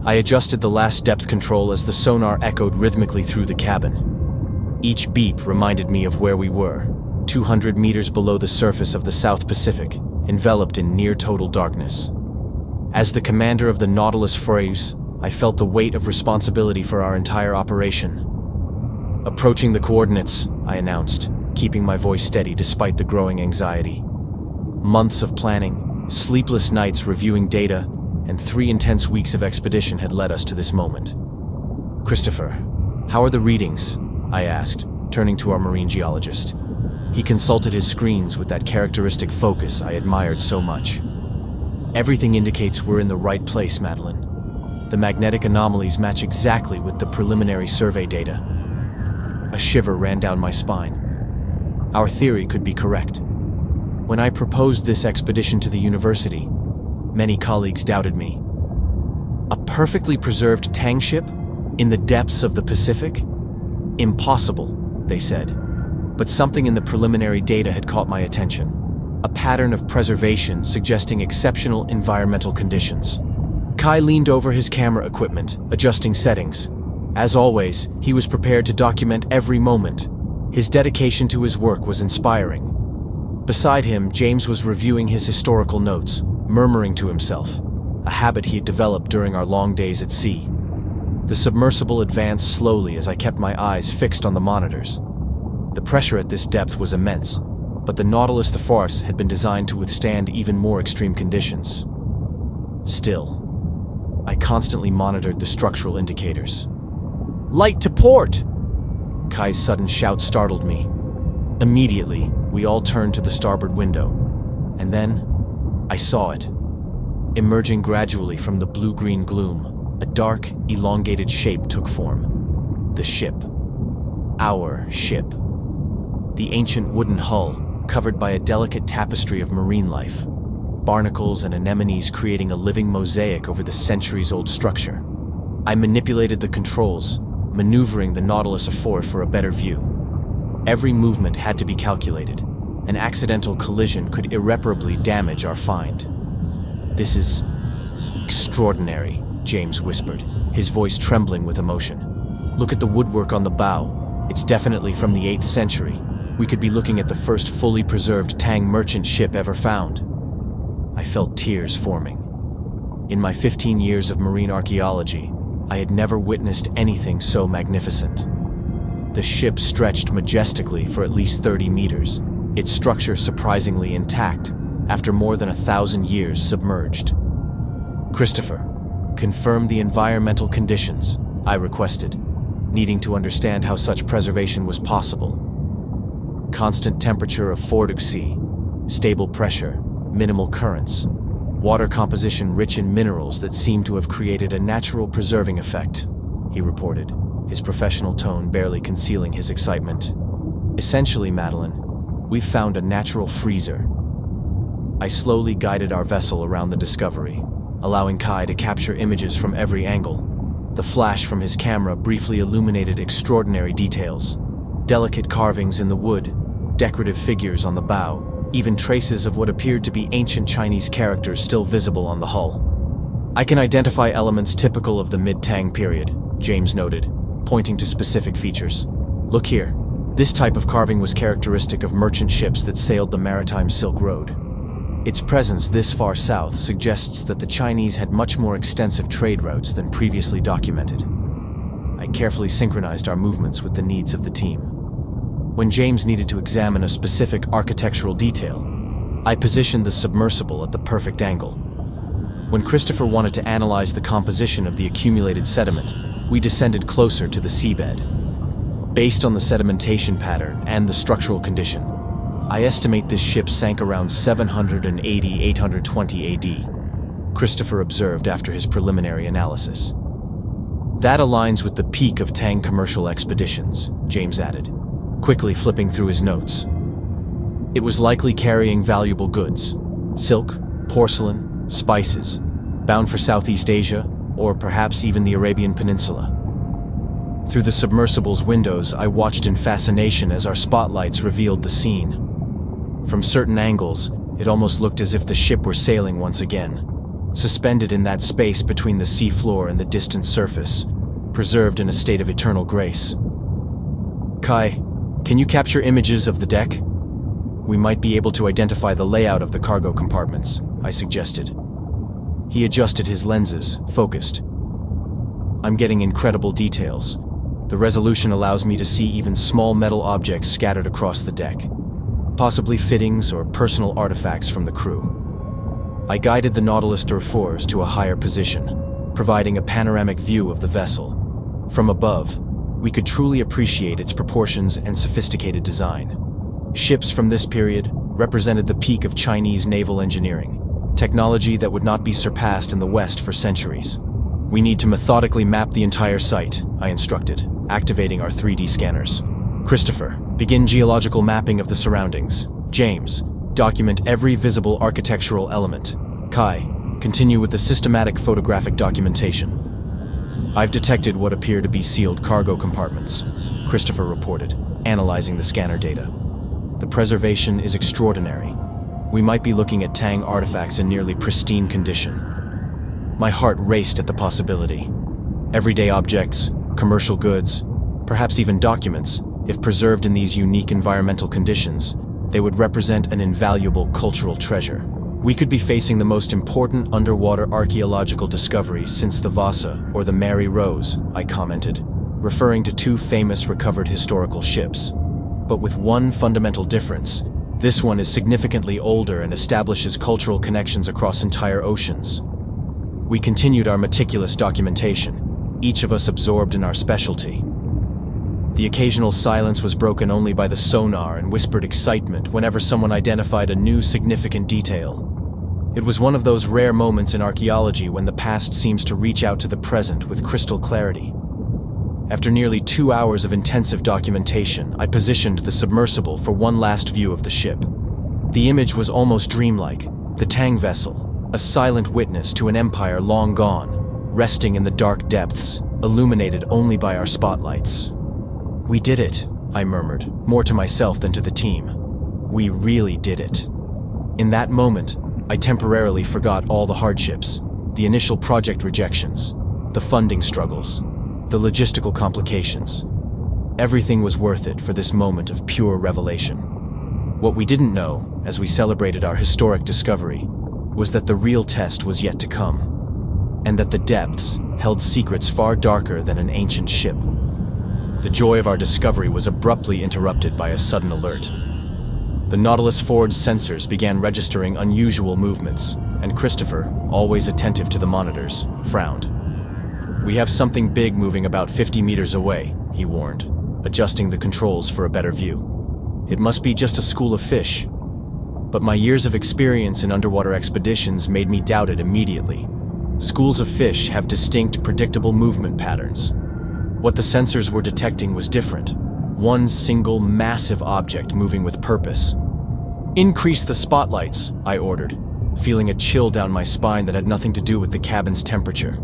I adjusted the last depth control as the sonar echoed rhythmically through the cabin. Each beep reminded me of where we were, 200 meters below the surface of the South Pacific, enveloped in near-total darkness. As the commander of the Nautilus phrase, I felt the weight of responsibility for our entire operation. "Approaching the coordinates," I announced, keeping my voice steady despite the growing anxiety. Months of planning, sleepless nights reviewing data, and 3 intense weeks of expedition had led us to this moment. "Christopher, how are the readings?" I asked, turning to our marine geologist. He consulted his screens with that characteristic focus I admired so much. "Everything indicates we're in the right place, Madeline. The magnetic anomalies match exactly with the preliminary survey data." A shiver ran down my spine. Our theory could be correct. When I proposed this expedition to the university, many colleagues doubted me. A perfectly preserved Tang ship in the depths of the Pacific? Impossible, they said. But something in the preliminary data had caught my attention. A pattern of preservation suggesting exceptional environmental conditions. Kai leaned over his camera equipment, adjusting settings. As always, he was prepared to document every moment. His dedication to his work was inspiring. Beside him, James was reviewing his historical notes, murmuring to himself, a habit he had developed during our long days at sea. The submersible advanced slowly as I kept my eyes fixed on the monitors. The pressure at this depth was immense, but the Nautilus Force had been designed to withstand even more extreme conditions. Still, I constantly monitored the structural indicators. "Light to port!" Kai's sudden shout startled me. Immediately, we all turned to the starboard window, and then I saw it. Emerging gradually from the blue-green gloom, a dark, elongated shape took form. The ship. Our ship. The ancient wooden hull, covered by a delicate tapestry of marine life, barnacles and anemones creating a living mosaic over the centuries-old structure. I manipulated the controls, maneuvering the Nautilus Force for a better view. Every movement had to be calculated. An accidental collision could irreparably damage our find. "This is extraordinary," James whispered, his voice trembling with emotion. "Look at the woodwork on the bow. It's definitely from the 8th century. We could be looking at the first fully preserved Tang merchant ship ever found." I felt tears forming. In my 15 years of marine archaeology, I had never witnessed anything so magnificent. The ship stretched majestically for at least 30 meters, its structure surprisingly intact after more than 1,000 years submerged. "Christopher, confirm the environmental conditions," I requested, needing to understand how such preservation was possible. Constant temperature of 4°C, stable pressure, minimal currents, water composition rich in minerals that seem to have created a natural preserving effect, he reported, his professional tone barely concealing his excitement. "Essentially, Madeline, we've found a natural freezer." I slowly guided our vessel around the Discovery, allowing Kai to capture images from every angle. The flash from his camera briefly illuminated extraordinary details. Delicate carvings in the wood, decorative figures on the bow, even traces of what appeared to be ancient Chinese characters still visible on the hull. "I can identify elements typical of the mid-Tang period," James noted, pointing to specific features. "Look here. This type of carving was characteristic of merchant ships that sailed the maritime Silk Road. Its presence this far south suggests that the Chinese had much more extensive trade routes than previously documented." I carefully synchronized our movements with the needs of the team. When James needed to examine a specific architectural detail, I positioned the submersible at the perfect angle. When Christopher wanted to analyze the composition of the accumulated sediment, we descended closer to the seabed. Based on the sedimentation pattern and the structural condition, I estimate this ship sank around 780–820 AD, Christopher observed after his preliminary analysis. "That aligns with the peak of Tang commercial expeditions," James added, quickly flipping through his notes. "It was likely carrying valuable goods, silk, porcelain, spices, bound for Southeast Asia, or perhaps even the Arabian Peninsula." Through the submersible's windows, I watched in fascination as our spotlights revealed the scene. From certain angles, it almost looked as if the ship were sailing once again. suspended in that space between the seafloor and the distant surface, preserved in a state of eternal grace. Kai, can you capture images of the deck? We might be able to identify the layout of the cargo compartments, I suggested. He adjusted his lenses, focused. I'm getting incredible details. The resolution allows me to see even small metal objects scattered across the deck, possibly fittings or personal artifacts from the crew. I guided the Nautilus Durfours to a higher position, providing a panoramic view of the vessel. From above, we could truly appreciate its proportions and sophisticated design. Ships from this period represented the peak of Chinese naval engineering, technology that would not be surpassed in the West for centuries. We need to methodically map the entire site, I instructed, activating our 3D scanners. Christopher, begin geological mapping of the surroundings. James, document every visible architectural element. Kai, continue with the systematic photographic documentation. I've detected what appear to be sealed cargo compartments, Christopher reported, analyzing the scanner data. The preservation is extraordinary. We might be looking at Tang artifacts in nearly pristine condition. My heart raced at the possibility. Everyday objects, commercial goods, perhaps even documents, if preserved in these unique environmental conditions, they would represent an invaluable cultural treasure. We could be facing the most important underwater archaeological discovery since the Vasa or the Mary Rose, I commented, referring to two famous recovered historical ships. But with one fundamental difference. This one is significantly older and establishes cultural connections across entire oceans. We continued our meticulous documentation, each of us absorbed in our specialty. The occasional silence was broken only by the sonar and whispered excitement whenever someone identified a new significant detail. It was one of those rare moments in archaeology when the past seems to reach out to the present with crystal clarity. After nearly 2 hours of intensive documentation, I positioned the submersible for one last view of the ship. The image was almost dreamlike, the Tang vessel, a silent witness to an empire long gone, resting in the dark depths, illuminated only by our spotlights. We did it, I murmured, more to myself than to the team. We really did it. In that moment, I temporarily forgot all the hardships, the initial project rejections, the funding struggles, the logistical complications. Everything was worth it for this moment of pure revelation. What we didn't know, as we celebrated our historic discovery, was that the real test was yet to come, and that the depths held secrets far darker than an ancient ship. The joy of our discovery was abruptly interrupted by a sudden alert. The Nautilus forward sensors began registering unusual movements, and Christopher, always attentive to the monitors, frowned. We have something big moving about 50 meters away, he warned, adjusting the controls for a better view. It must be just a school of fish. But my years of experience in underwater expeditions made me doubt it immediately. Schools of fish have distinct, predictable movement patterns. What the sensors were detecting was different. One single, massive object moving with purpose. Increase the spotlights, I ordered, feeling a chill down my spine that had nothing to do with the cabin's temperature.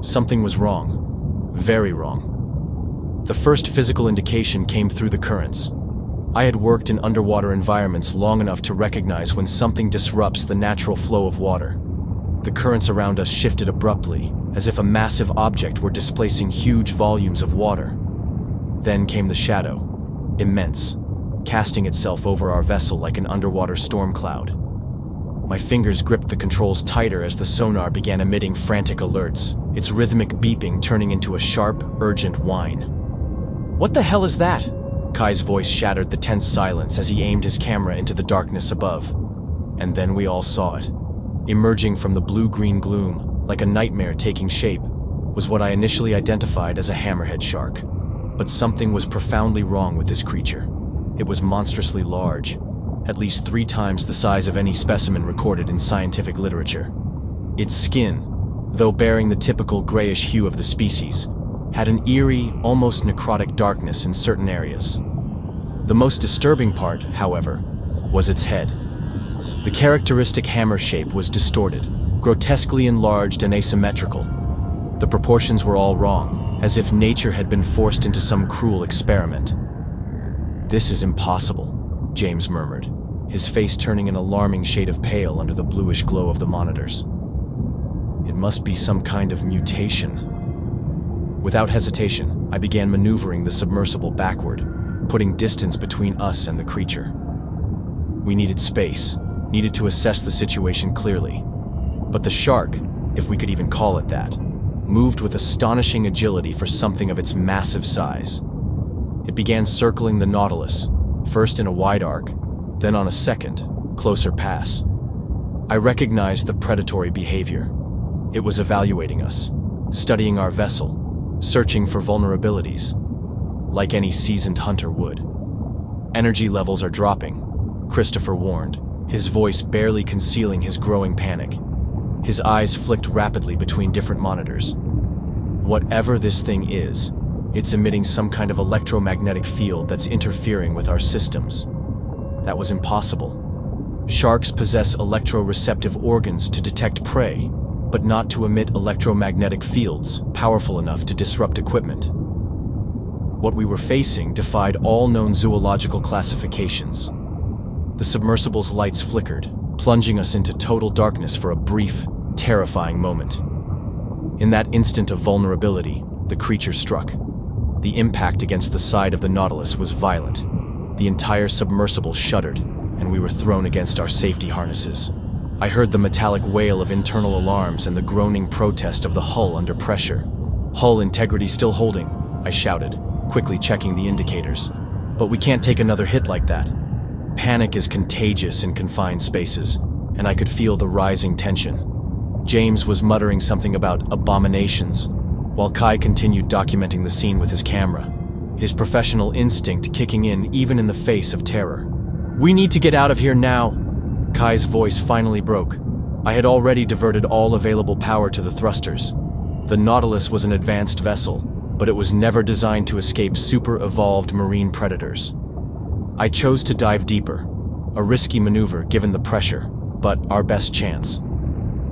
Something was wrong. Very wrong. The first physical indication came through the currents. I had worked in underwater environments long enough to recognize when something disrupts the natural flow of water. The currents around us shifted abruptly, as if a massive object were displacing huge volumes of water. Then came the shadow, immense, casting itself over our vessel like an underwater storm cloud. My fingers gripped the controls tighter as the sonar began emitting frantic alerts, its rhythmic beeping turning into a sharp, urgent whine. "What the hell is that?" Kai's voice shattered the tense silence as he aimed his camera into the darkness above. And then we all saw it. Emerging from the blue-green gloom, like a nightmare taking shape, was what I initially identified as a hammerhead shark. But something was profoundly wrong with this creature. It was monstrously large, at least 3 times the size of any specimen recorded in scientific literature. Its skin, though bearing the typical grayish hue of the species, had an eerie, almost necrotic darkness in certain areas. The most disturbing part, however, was its head. The characteristic hammer shape was distorted, grotesquely enlarged and asymmetrical. The proportions were all wrong, as if nature had been forced into some cruel experiment. "This is impossible," James murmured, his face turning an alarming shade of pale under the bluish glow of the monitors. It must be some kind of mutation. Without hesitation, I began maneuvering the submersible backward, putting distance between us and the creature. We needed space, needed to assess the situation clearly. But the shark, if we could even call it that, moved with astonishing agility for something of its massive size. It began circling the Nautilus, first in a wide arc, then on a second, closer pass. I recognized the predatory behavior. It was evaluating us, studying our vessel, searching for vulnerabilities, like any seasoned hunter would. "Energy levels are dropping," Christopher warned, his voice barely concealing his growing panic. His eyes flicked rapidly between different monitors. "Whatever this thing is, it's emitting some kind of electromagnetic field that's interfering with our systems." That was impossible. Sharks possess electroreceptive organs to detect prey, but not to emit electromagnetic fields powerful enough to disrupt equipment. What we were facing defied all known zoological classifications. The submersible's lights flickered, plunging us into total darkness for a brief, terrifying moment. In that instant of vulnerability, the creature struck. The impact against the side of the Nautilus was violent. The entire submersible shuddered, and we were thrown against our safety harnesses. I heard the metallic wail of internal alarms and the groaning protest of the hull under pressure. "Hull integrity still holding," I shouted, quickly checking the indicators. "But we can't take another hit like that." Panic is contagious in confined spaces, and I could feel the rising tension. James was muttering something about abominations, while Kai continued documenting the scene with his camera, his professional instinct kicking in even in the face of terror. "We need to get out of here now!" Kai's voice finally broke. I had already diverted all available power to the thrusters. The Nautilus was an advanced vessel, but it was never designed to escape super-evolved marine predators. I chose to dive deeper, a risky maneuver given the pressure, but our best chance.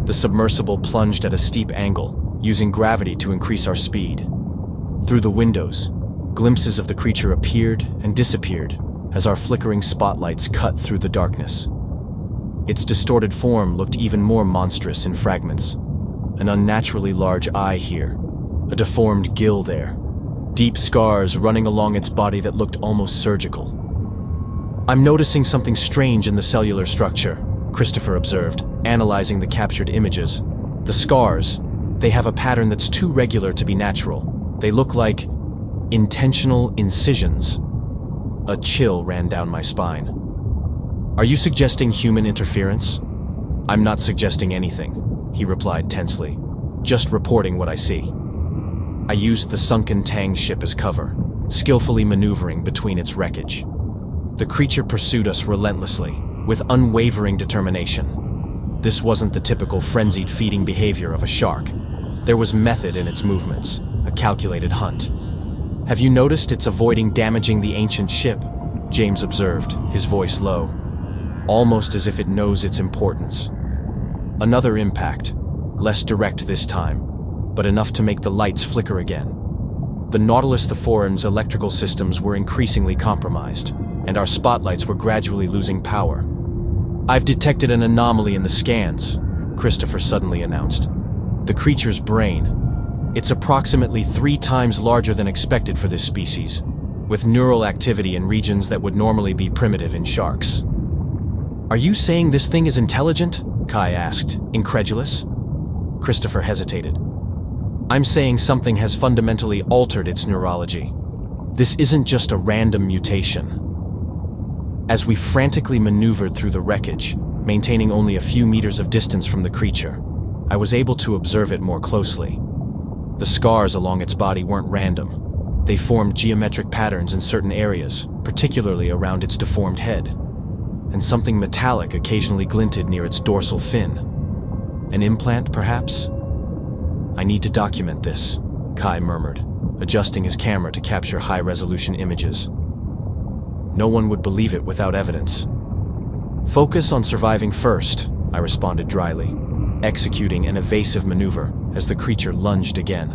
The submersible plunged at a steep angle, using gravity to increase our speed. Through the windows, glimpses of the creature appeared and disappeared as our flickering spotlights cut through the darkness. Its distorted form looked even more monstrous in fragments. An unnaturally large eye here, a deformed gill there, deep scars running along its body that looked almost surgical. "I'm noticing something strange in the cellular structure," Christopher observed, analyzing the captured images. "The scars, they have a pattern that's too regular to be natural. They look like intentional incisions." A chill ran down my spine. "Are you suggesting human interference?" "I'm not suggesting anything," he replied tensely. "Just reporting what I see." I used the sunken Tang ship as cover, skillfully maneuvering between its wreckage. The creature pursued us relentlessly, with unwavering determination. This wasn't the typical frenzied feeding behavior of a shark. There was method in its movements, a calculated hunt. "Have you noticed it's avoiding damaging the ancient ship?" James observed, his voice low, almost as if it knows its importance. Another impact, less direct this time, but enough to make the lights flicker again. The Nautilus Thephorin's electrical systems were increasingly compromised, and our spotlights were gradually losing power. "I've detected an anomaly in the scans," Christopher suddenly announced. "The creature's brain. It's approximately 3 times larger than expected for this species, with neural activity in regions that would normally be primitive in sharks." "Are you saying this thing is intelligent?" Kai asked, incredulous. Christopher hesitated. "I'm saying something has fundamentally altered its neurology. This isn't just a random mutation." As we frantically maneuvered through the wreckage, maintaining only a few meters of distance from the creature, I was able to observe it more closely. The scars along its body weren't random. They formed geometric patterns in certain areas, particularly around its deformed head. And something metallic occasionally glinted near its dorsal fin. An implant, perhaps? "I need to document this," Kai murmured, adjusting his camera to capture high-resolution images. "No one would believe it without evidence." "Focus on surviving first," I responded dryly, executing an evasive maneuver as the creature lunged again.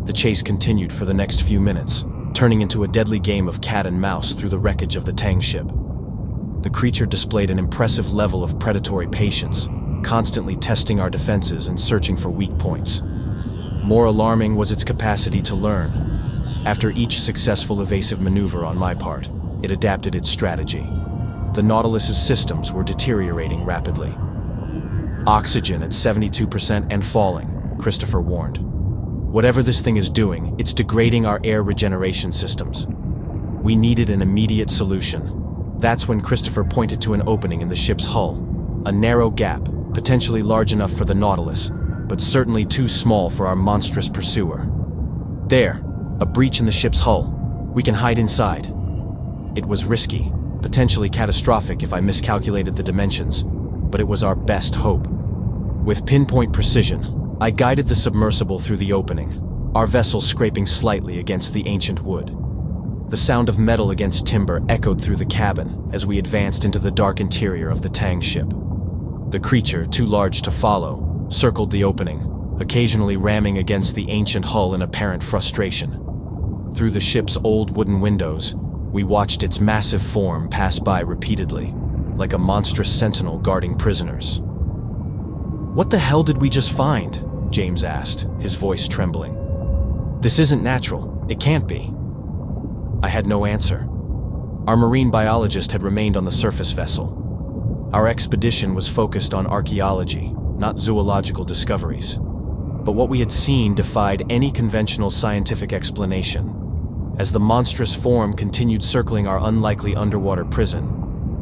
The chase continued for the next few minutes, turning into a deadly game of cat and mouse through the wreckage of the Tang ship. The creature displayed an impressive level of predatory patience, constantly testing our defenses and searching for weak points. More alarming was its capacity to learn. After each successful evasive maneuver on my part, it adapted its strategy. The Nautilus's systems were deteriorating rapidly. "Oxygen at 72% and falling," Christopher warned. "Whatever this thing is doing, it's degrading our air regeneration systems." We needed an immediate solution. That's when Christopher pointed to an opening in the ship's hull. A narrow gap, potentially large enough for the Nautilus, but certainly too small for our monstrous pursuer. "There, a breach in the ship's hull. We can hide inside." It was risky, potentially catastrophic if I miscalculated the dimensions, but it was our best hope. With pinpoint precision, I guided the submersible through the opening, our vessel scraping slightly against the ancient wood. The sound of metal against timber echoed through the cabin as we advanced into the dark interior of the Tang ship. The creature, too large to follow, circled the opening, occasionally ramming against the ancient hull in apparent frustration. Through the ship's old wooden windows, we watched its massive form pass by repeatedly, like a monstrous sentinel guarding prisoners. "What the hell did we just find?" James asked, his voice trembling. "This isn't natural. It can't be." I had no answer. Our marine biologist had remained on the surface vessel. Our expedition was focused on archaeology, not zoological discoveries. But what we had seen defied any conventional scientific explanation. As the monstrous form continued circling our unlikely underwater prison,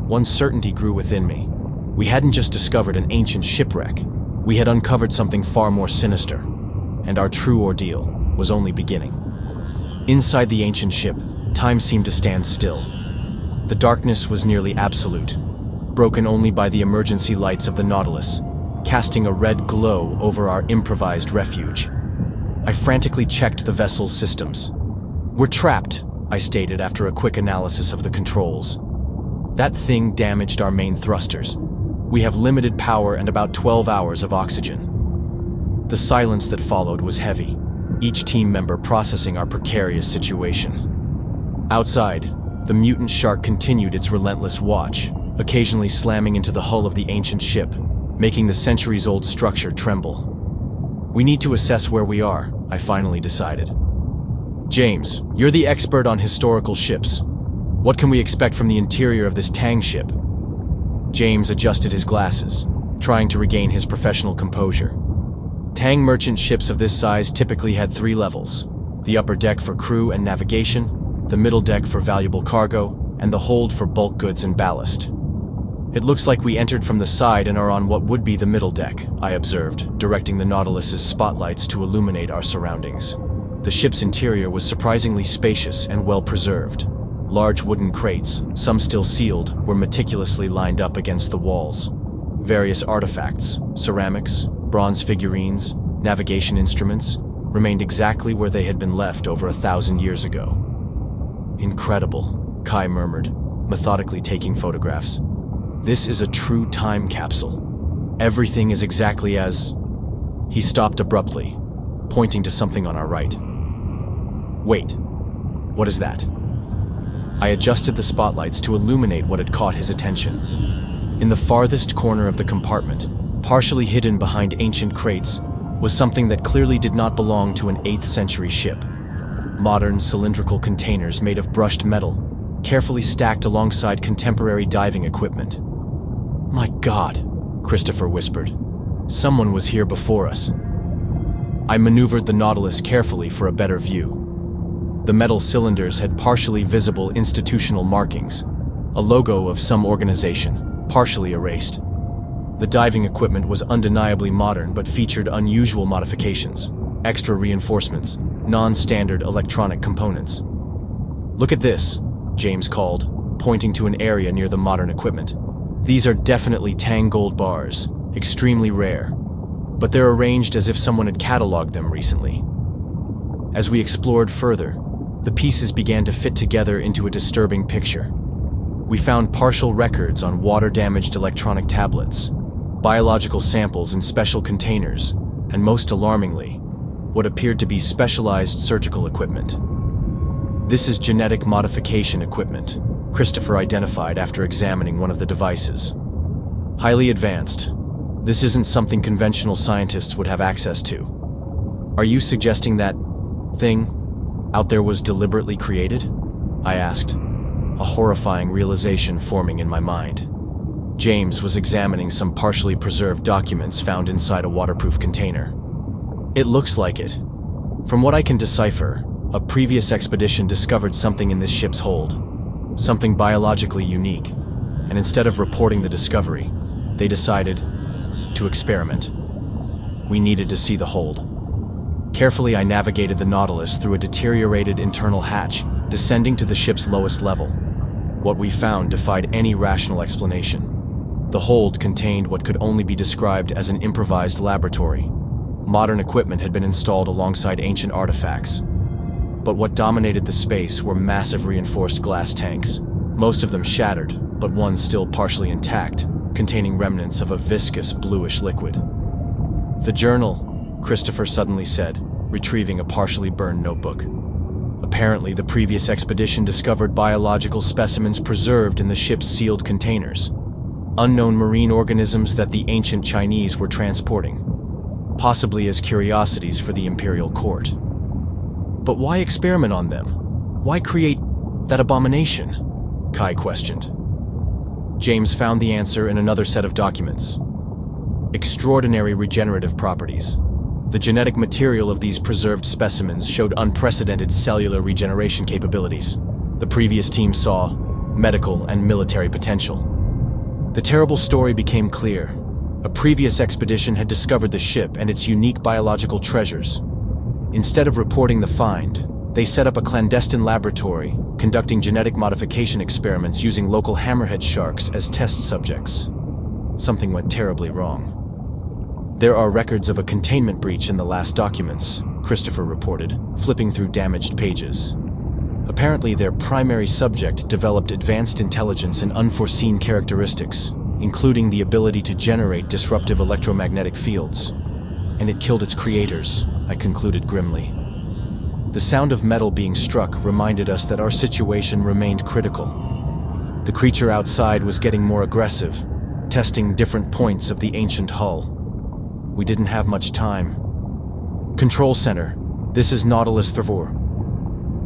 one certainty grew within me. We hadn't just discovered an ancient shipwreck. We had uncovered something far more sinister, and our true ordeal was only beginning. Inside the ancient ship, time seemed to stand still. The darkness was nearly absolute, broken only by the emergency lights of the Nautilus, casting a red glow over our improvised refuge. I frantically checked the vessel's systems. "We're trapped," I stated after a quick analysis of the controls. "That thing damaged our main thrusters. We have limited power and about 12 hours of oxygen." The silence that followed was heavy, each team member processing our precarious situation. Outside, the mutant shark continued its relentless watch, occasionally slamming into the hull of the ancient ship, making the centuries-old structure tremble. "We need to assess where we are," I finally decided. "James, you're the expert on historical ships. What can we expect from the interior of this Tang ship?" James adjusted his glasses, trying to regain his professional composure. Tang merchant ships of this size typically had 3 levels: the upper deck for crew and navigation, the middle deck for valuable cargo, and the hold for bulk goods and ballast. "It looks like we entered from the side and are on what would be the middle deck," I observed, directing the Nautilus's spotlights to illuminate our surroundings. The ship's interior was surprisingly spacious and well-preserved. Large wooden crates, some still sealed, were meticulously lined up against the walls. Various artifacts, ceramics, bronze figurines, navigation instruments, remained exactly where they had been left over 1,000 years ago. "Incredible," Kai murmured, methodically taking photographs. "This is a true time capsule. Everything is exactly as..." He stopped abruptly, pointing to something on our right. "Wait, what is that?" I adjusted the spotlights to illuminate what had caught his attention. In the farthest corner of the compartment, partially hidden behind ancient crates, was something that clearly did not belong to an 8th century ship. Modern cylindrical containers made of brushed metal, carefully stacked alongside contemporary diving equipment. "My God," Christopher whispered. "Someone was here before us." I maneuvered the Nautilus carefully for a better view. The metal cylinders had partially visible institutional markings, a logo of some organization, partially erased. The diving equipment was undeniably modern but featured unusual modifications, extra reinforcements, non-standard electronic components. "Look at this," James called, pointing to an area near the modern equipment. "These are definitely Tang gold bars, extremely rare, but they're arranged as if someone had cataloged them recently." As we explored further, the pieces began to fit together into a disturbing picture. We found partial records on water-damaged electronic tablets, biological samples in special containers, and most alarmingly, what appeared to be specialized surgical equipment. "This is genetic modification equipment," Christopher identified after examining one of the devices. "Highly advanced. This isn't something conventional scientists would have access to. Are you suggesting that thing out there was deliberately created? I asked, a horrifying realization forming in my mind. James was examining some partially preserved documents found inside a waterproof container. It looks like it. From what I can decipher, a previous expedition discovered something in this ship's hold, something biologically unique, and instead of reporting the discovery, they decided to experiment. We needed to see the hold. Carefully, I navigated the Nautilus through a deteriorated internal hatch, descending to the ship's lowest level. What we found defied any rational explanation. The hold contained what could only be described as an improvised laboratory. Modern equipment had been installed alongside ancient artifacts. But what dominated the space were massive reinforced glass tanks, most of them shattered, but one still partially intact, containing remnants of a viscous bluish liquid. "The journal," Christopher suddenly said, retrieving a partially burned notebook. Apparently, the previous expedition discovered biological specimens preserved in the ship's sealed containers. Unknown marine organisms that the ancient Chinese were transporting, possibly as curiosities for the imperial court. But why experiment on them? Why create that abomination? Kai questioned. James found the answer in another set of documents. Extraordinary regenerative properties. The genetic material of these preserved specimens showed unprecedented cellular regeneration capabilities. The previous team saw medical and military potential. The terrible story became clear. A previous expedition had discovered the ship and its unique biological treasures. Instead of reporting the find, they set up a clandestine laboratory, conducting genetic modification experiments using local hammerhead sharks as test subjects. Something went terribly wrong. "There are records of a containment breach in the last documents," Christopher reported, flipping through damaged pages. Apparently, their primary subject developed advanced intelligence and unforeseen characteristics, including the ability to generate disruptive electromagnetic fields. And it killed its creators, I concluded grimly. The sound of metal being struck reminded us that our situation remained critical. The creature outside was getting more aggressive, testing different points of the ancient hull. We didn't have much time. "Control Center, this is Nautilus 34.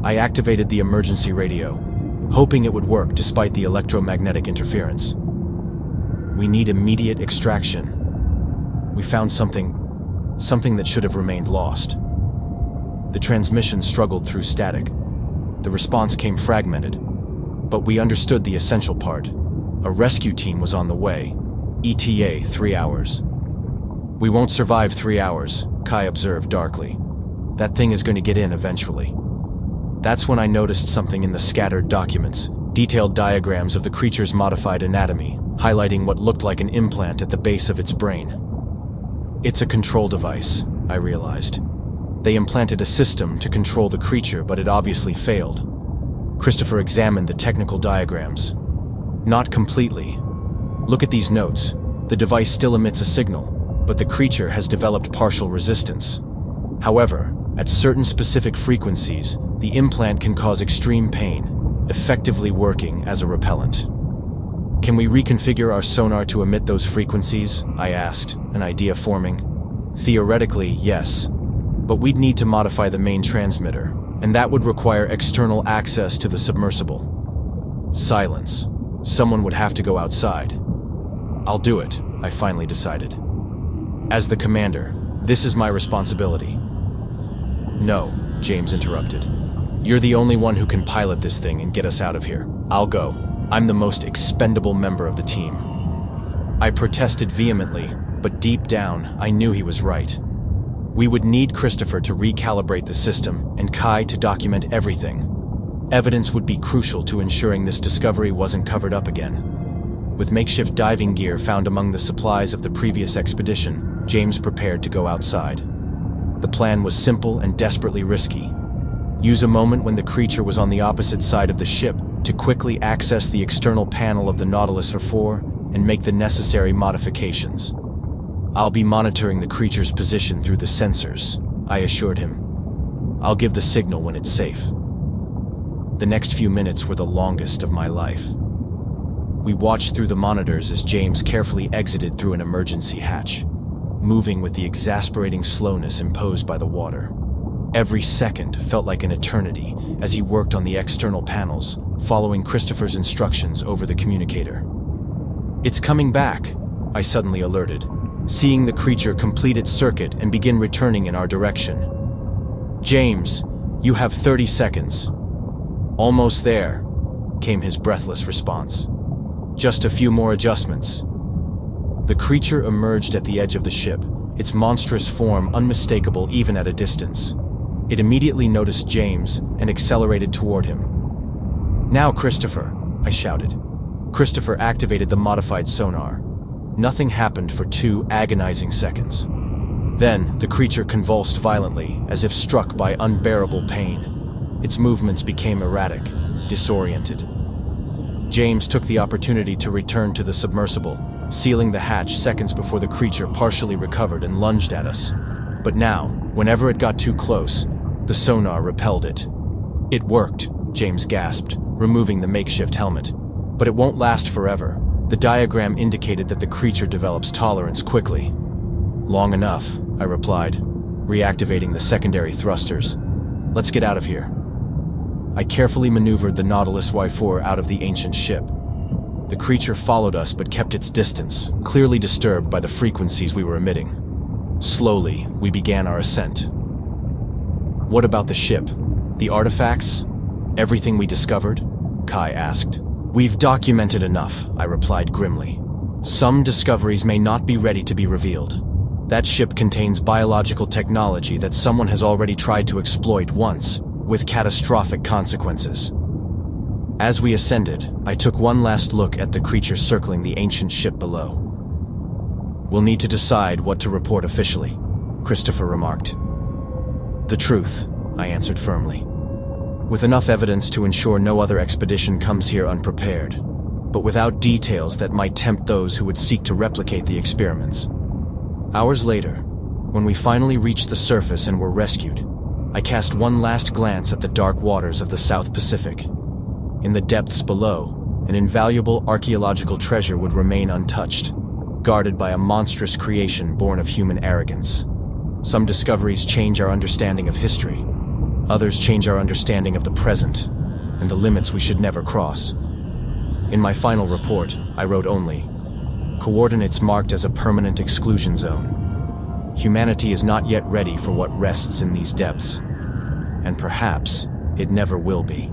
I activated the emergency radio, hoping it would work despite the electromagnetic interference. "We need immediate extraction. We found something that should have remained lost." The transmission struggled through static. The response came fragmented, but we understood the essential part. A rescue team was on the way. ETA 3 hours. "We won't survive 3 hours, Kai observed darkly. "That thing is going to get in eventually." That's when I noticed something in the scattered documents, detailed diagrams of the creature's modified anatomy, highlighting what looked like an implant at the base of its brain. "It's a control device," I realized. They implanted a system to control the creature, but it obviously failed. Christopher examined the technical diagrams. "Not completely. Look at these notes. The device still emits a signal, but the creature has developed partial resistance. However, at certain specific frequencies, the implant can cause extreme pain, effectively working as a repellent." "Can we reconfigure our sonar to emit those frequencies?" I asked, an idea forming. "Theoretically, yes, but we'd need to modify the main transmitter, and that would require external access to the submersible." Silence. Someone would have to go outside. "I'll do it," I finally decided. "As the commander, this is my responsibility." "No," James interrupted. "You're the only one who can pilot this thing and get us out of here. I'll go. I'm the most expendable member of the team." I protested vehemently, but deep down, I knew he was right. We would need Christopher to recalibrate the system and Kai to document everything. Evidence would be crucial to ensuring this discovery wasn't covered up again. With makeshift diving gear found among the supplies of the previous expedition, James prepared to go outside. The plan was simple and desperately risky. Use a moment when the creature was on the opposite side of the ship to quickly access the external panel of the Nautilus 4 and make the necessary modifications. "I'll be monitoring the creature's position through the sensors," I assured him. "I'll give the signal when it's safe." The next few minutes were the longest of my life. We watched through the monitors as James carefully exited through an emergency hatch, moving with the exasperating slowness imposed by the water. Every second felt like an eternity as he worked on the external panels, following Christopher's instructions over the communicator. "It's coming back," I suddenly alerted, seeing the creature complete its circuit and begin returning in our direction. "James, you have 30 seconds. "Almost there," came his breathless response. "Just a few more adjustments." The creature emerged at the edge of the ship, its monstrous form unmistakable even at a distance. It immediately noticed James and accelerated toward him. "Now, Christopher," I shouted. Christopher activated the modified sonar. Nothing happened for 2 agonizing seconds. Then, the creature convulsed violently, as if struck by unbearable pain. Its movements became erratic, disoriented. James took the opportunity to return to the submersible, sealing the hatch seconds before the creature partially recovered and lunged at us. But now, whenever it got too close, the sonar repelled it. "It worked," James gasped, removing the makeshift helmet. "But it won't last forever." The diagram indicated that the creature develops tolerance quickly. "Long enough," I replied, reactivating the secondary thrusters. "Let's get out of here." I carefully maneuvered the Nautilus Y4 out of the ancient ship. The creature followed us but kept its distance, clearly disturbed by the frequencies we were emitting. Slowly, we began our ascent. "What about the ship? The artifacts? Everything we discovered?" Kai asked. "We've documented enough," I replied grimly. "Some discoveries may not be ready to be revealed. That ship contains biological technology that someone has already tried to exploit once, with catastrophic consequences." As we ascended, I took one last look at the creature circling the ancient ship below. "We'll need to decide what to report officially," Christopher remarked. "The truth," I answered firmly. "With enough evidence to ensure no other expedition comes here unprepared, but without details that might tempt those who would seek to replicate the experiments." Hours later, when we finally reached the surface and were rescued, I cast one last glance at the dark waters of the South Pacific. In the depths below, an invaluable archaeological treasure would remain untouched, guarded by a monstrous creation born of human arrogance. Some discoveries change our understanding of history. Others change our understanding of the present, and the limits we should never cross. In my final report, I wrote only, "Coordinates marked as a permanent exclusion zone. Humanity is not yet ready for what rests in these depths, and perhaps it never will be."